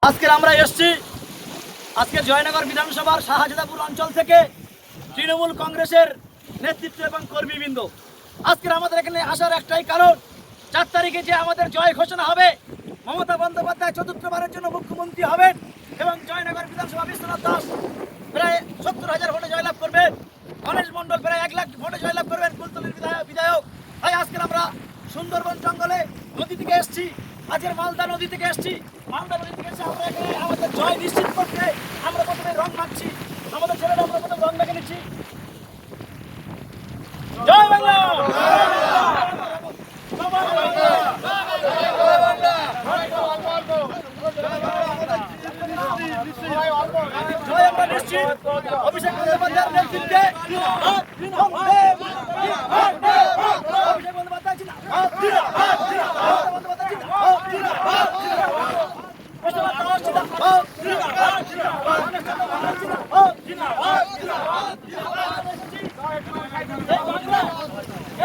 আজকে আমরা এসেছি আজকে জয়নগর বিধানসভার শাহজাদাপুর অঞ্চল থেকে তৃণমূল কংগ্রেসের নেতৃত্ব এবং কর্মীবৃন্দ। আজকে আমাদের এখানে আসার একটাই কারণ, 4 তারিখে যে আমাদের জয় ঘোষণা হবে, মমতা বন্দ্যোপাধ্যায় চতুর্থবারের জন্য মুখ্যমন্ত্রী হবেন এবং জয়নগর বিধানসভা বিশ্বনাথ দাস প্রায় 70,000 ভোটে জয়লাভ করবেন, গণেশ মণ্ডল প্রায় 1 লাখ ভোটে জয়লাভ করবেন, কুলতলির বিধায়ক। তাই আজকে আমরা সুন্দরবন জঙ্গলে নদী থেকে এসেছি, আজকের মালদা নদী থেকে এসেছি। মালদা নদী থেকে এসে আমরা এখানে আমাদের জয় নিশ্চিত করতে আমরা প্রথমে রং মাখছি, আমাদের ছেলেরা আমরা প্রথমে রং মেখে নিচ্ছি। জয় বাংলা, জয় আমরা নিশ্চিত অভিষেক বন্দ্যোপাধ্যায়ের নেতৃত্বে। অভিষেক বন্দ্যোপাধ্যায়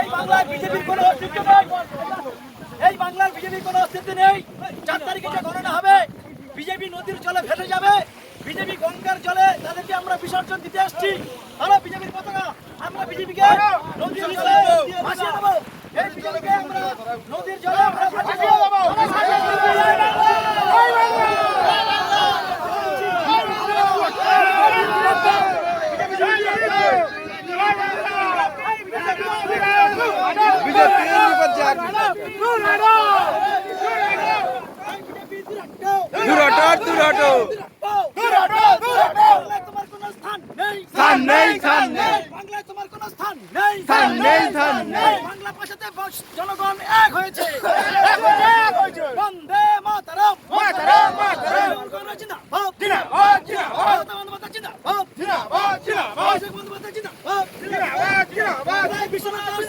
এই বাংলায় বিজেপির কোনো অস্তিত্ব নেই, এই বাংলার বিজেপির কোনো অস্তিত্ব নেই। 4 তারিখে যে গণনা হবে, বিজেপি নদীর জলে ভেসে যাবে, বিজেপি গঙ্গার জলে তাদেরকে আমরা বিসর্জন দিতে আসছি। তারা বিজেপির পতাকা, আমরা বিজেপিকে নদীর জলে ভাসিয়ে দেবো, এই বিজেপিকে আমরা নদীর জলে আমরা ভাসিয়ে দেবো। জনগণ এক হয়েছে, বন্দে মাতরম, বিশ্বনাথ